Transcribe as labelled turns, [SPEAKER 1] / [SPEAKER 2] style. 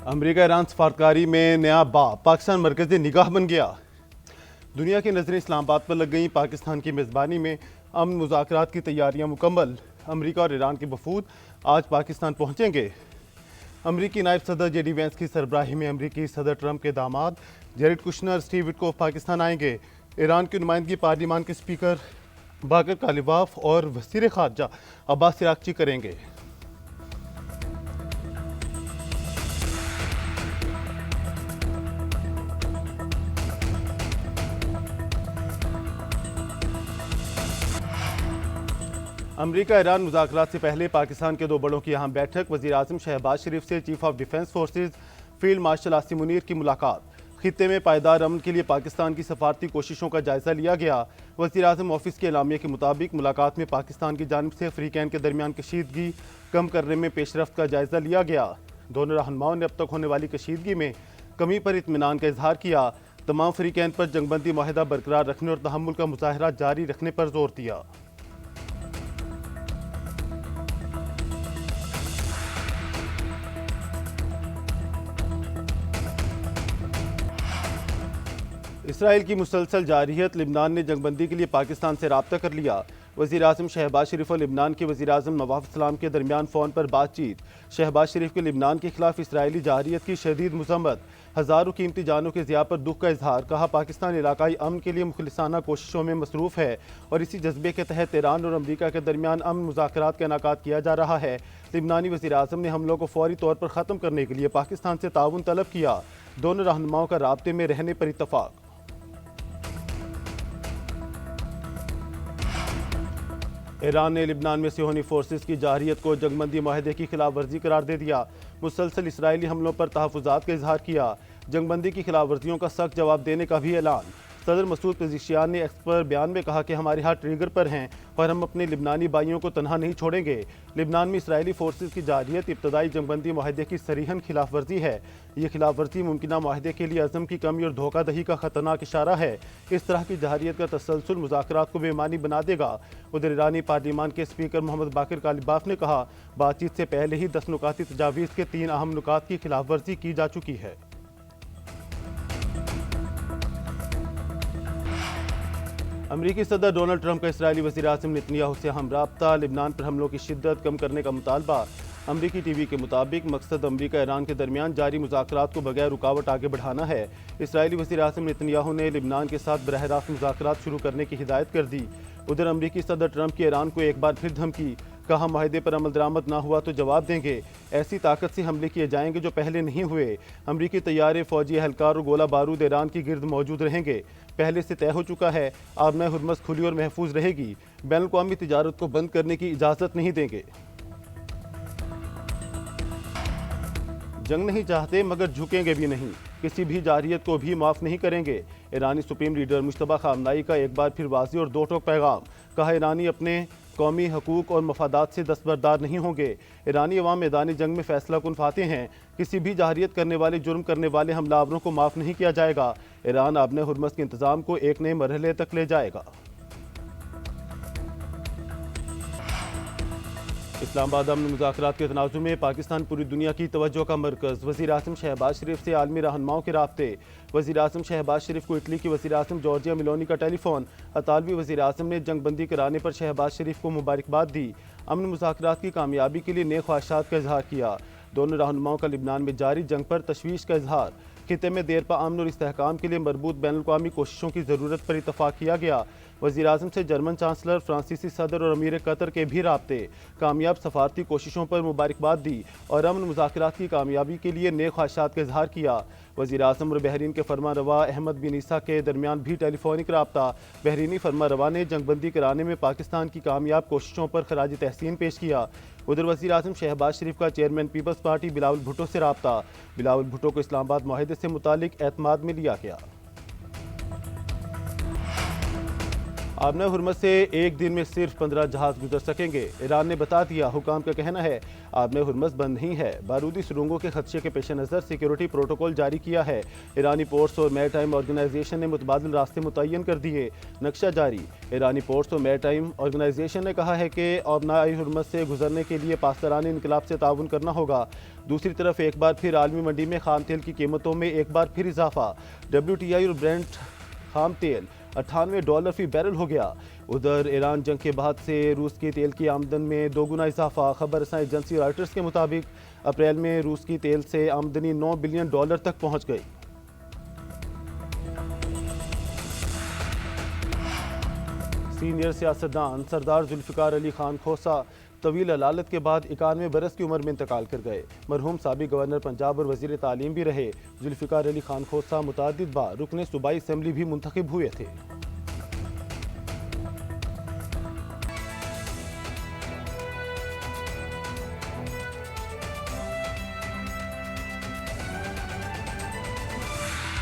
[SPEAKER 1] America Iran सफारतकारी में नया बाब, पाकिस्तान मरकज़ी निगाह बन गया। दुनिया की नज़रें इस्लामाबाद पर लग गई। पाकिस्तान की मेज़बानी में अमन मुज़ाकरात की तैयारियां मुकम्मल। अमेरिका और ईरान के वफूद आज पाकिस्तान पहुंचेंगे। अमेरिकी नायब सदर जेडी वेंस की सरबराही में अमेरिकी सदर ट्रंप के दामाद Jared Kushner, Steve Witkoff Pakistan आएंगे। ईरान की नुमाइंदगी पार्लियामान के स्पीकर बाकर कालिबाफ और वज़ीर ख़ारजा अब्बास अराग़ची करेंगे। अमेरिका ईरान मुज़ाकरात से पहले पाकिस्तान के दो बड़ों की अहम बैठक। वज़ीर आज़म शहबाज शरीफ से chief of defence forces field marshal Asim Munir की मुलाकात। खित्ते में पायदार अमन के लिए पाकिस्तान की सफारती कोशिशों का जायजा लिया गया। वज़ीर आज़म ऑफिस के एलामिया के मुताबिक मुलाकात में पाकिस्तान की जानिब से अफ्रीकैन के दरमियान कशीदगी कम करने में पेशरफ्त का जायजा लिया गया। दोनों रहनुमाओं ने अब तक होने वाली कशीदगी में कमी पर इत्मीनान का इजहार किया। तमाम अफ्रीकैन पर जंगबंदी माहिदा बरकरार रखने और तहम्मुल का मुजाहरा जारी रखने पर जोर दिया। इसराइल की मुसलसल जारहियत, लिबनान ने जंगबंदी के लिए पाकिस्तान से रब्ता कर लिया। वज़ीर आज़म शहबाज शरीफ और लिबनान के वज़ीर आज़म नवाफ इस्लाम के दरमियान फ़ोन पर बातचीत। शहबाज शरीफ के लिबनान के खिलाफ इसराइली जारहियत की शदीद मज़म्मत। हज़ारों कीमती जानों के ज़िया पर दुख का इजहार। कहा, पाकिस्तान इलाकाई अमन के लिए मुखलिसाना कोशिशों में मसरूफ़ है और इसी जज्बे के तहत ईरान और अमरीका के दरमियान अमन मुज़ाकरात का इनेकाद किया जा रहा है। लिबनानी वज़ीर आज़म ने हमलों को फौरी तौर पर ख़त्म करने के लिए पाकिस्तान से ताउन तलब किया। दोनों रहनुमाओं का राब्ते में रहने पर इत्तफ़ाक़। ईरान ने लिबनान में सियोनी फोर्सेस की जारहियत को जंगबंदी माहिदे की खिलाफ वर्जी करार दे दिया। मुसलसल इसराइली हमलों पर तहफ़्फ़ुज़ात का इजहार किया। जंगबंदी की खिलाफ वर्जियों का सख्त जवाब देने का भी ऐलान। सदर मसूद पेज़ेशियान ने एक्स पर बयान में कहा कि हमारे हाथ ट्रिगर पर हैं और हम अपने लिबनानी भाइयों को तनहा नहीं छोड़ेंगे। लिबनान में इसराइली फोर्सेस की जारहियत इब्तदाई जंगबंदी माहिदे की सरीहन खिलाफ वर्जी है। ये खिलाफ वर्जी मुमकिन माहिदे के लिए अज़म की कमी और धोखादही का खतरनाक इशारा है। इस तरह की जारहियत का तसलसल मुज़ाकरात को बेमानी बना देगा। उधर ईरानी पार्लियामान के स्पीकर मोहम्मद बाकर कालिबाफ ने कहा, बातचीत से पहले ही 10 नुकाती तजावीज़ के 3 अहम नुकात की खिलाफ वर्जी की जा चुकी है। अमरीकी सदर डोनाल्ड ट्रंप का इसराइली वज़ीर आज़म नेतन्याहू से हम राब्ता। लिबनान पर हमलों की शिद्दत कम करने का मुतालबा। अमरीकी टीवी के मुताबिक मकसद अमरीका ईरान के दरमियान जारी मुज़ाकरात को बगैर रुकावट आगे बढ़ाना है। इसराइली वज़ीर आज़म नेतन्याहू ने लिबनान के साथ बरह रास्त मुज़ाकरात शुरू करने की हिदायत कर दी। उधर अमरीकी सदर ट्रंप की ईरान को एक बार फिर धमकी। कहा, माहिदे पर अमल दरामद ना हुआ तो जवाब देंगे। ऐसी ताकत से हमले किए जाएंगे जो पहले नहीं हुए। अमरीकी तैयारे, फौजी एहलकार और गोला बारूद ईरान की गिर्द मौजूद रहेंगे। पहले से तय हो चुका है, आबना हुर्मस खुली और महफूज रहेगी। बैनुल-अक़वामी तिजारत को बंद करने की इजाज़त नहीं देंगे। जंग नहीं चाहते मगर झुकेंगे भी नहीं। किसी भी जारहियत को भी माफ़ नहीं करेंगे। ईरानी सुप्रीम लीडर मुश्तबा खामनाई का एक बार फिर वाज़ेह और दो टोक पैगाम। कहा, ईरानी अपने कौमी हकूक़ और मफादात से दस्तबरदार नहीं होंगे। ईरानी अवाम मैदानी जंग में फैसला कुन फाते हैं। किसी भी जारहियत करने वाले, जुर्म करने वाले हमलावरों को माफ़ नहीं किया जाएगा। ईरान आबने हुर्मस के इंतज़ाम को एक नए मरहले तक ले जाएगा। इस्लामाबाद अमन मुज़ाकरात के तनाज़ुर में पाकिस्तान पूरी दुनिया की तवज्जो का मरकज़। वज़ीर आज़म शहबाज शरीफ से आलमी रहनुमाओं के राब्ते। वज़ीर आज़म शहबाज शरीफ को इटली की वज़ीर आज़म जॉर्जिया मेलोनी का टेलीफोन। अतालवी वज़ीर आज़म ने जंगबंदी कराने पर शहबाज शरीफ को मुबारकबाद दी। अमन मुज़ाकरात की कामयाबी के लिए नेक ख्वाहिशात का इजहार किया। दोनों रहनुमाओं का लिबनान में जारी जंग पर तशवीश का इजहार। खित्ते में देरपा अमन और इस्तेहकाम के लिए मरबूत बैनुल-अक़वामी कोशिशों की ज़रूरत पर इत्तफ़ाक़ किया गया। वज़ीर आज़म से जर्मन चांसलर, फ्रांसीसी सदर और अमीर कतर के भी राब्ते। कामयाब सफारती कोशिशों पर मुबारकबाद दी और अमन मुज़ाकरात की कामयाबी के लिए नेक ख्वाहिशात का इजहार किया। वज़ीर आज़म और बहरीन के फरमारवा अहमद बिन ईसा के दरमियान भी टेलीफोनिक राब्ता। बहरीनी फरमारवा ने जंगबंदी कराने में पाकिस्तान की कामयाब कोशिशों पर खराज तहसीन पेश किया। उधर वज़ीर आज़म शहबाज शरीफ का chairman Peoples Party Bilawal Bhutto से राब्ता। बिलावल भुट्टो को इस्लामाबाद माहिदे से मुतालिक एतमाद में लिया गया। आबना हुरमत से एक दिन में सिर्फ 15 जहाज गुजर सकेंगे। ईरान ने बता दिया। हुकाम का कहना है आबना हुरमत बंद नहीं है। बारूदी सुरंगों के खदशे के पेश नज़र सिक्योरिटी प्रोटोकॉल जारी किया है। ईरानी पोर्ट्स और मैरीटाइम ऑर्गेनाइजेशन ने मुतबादिल रास्ते मुतय्यन कर दिए। नक्शा जारी। ईरानी पोर्ट्स और मैरीटाइम ऑर्गेनाइजेशन ने कहा है कि आबना हुरमत से गुजरने के लिए पाकिस्तानी इनकलाब से ताउन करना होगा। दूसरी तरफ एक बार फिर आलमी मंडी में खाम तेल की कीमतों में एक बार फिर इजाफा। WTI और ब्रेंट खाम तेल $98 फी बैरल हो गया। उधर ईरान जंग के बाद से रूस की तेल की आमदन में दोगुना इजाफा। खबर रसां एजेंसी रॉयटर्स के मुताबिक अप्रैल में रूस की तेल से आमदनी $9 बिलियन तक पहुंच गई। सीनियर सियासतदान सरदार जुल्फ़िकार अली खान खोसा तवील अलालत के बाद 91 बरस की उम्र में इंतकाल कर गए। मरहूम साबिक गवर्नर पंजाब और वजीर तालीम भी रहे। जुल्फ़िकार अली खान खोसा मुतअद्दिद बार रुकने सूबाई असम्बली भी मुंतखब हुए थे।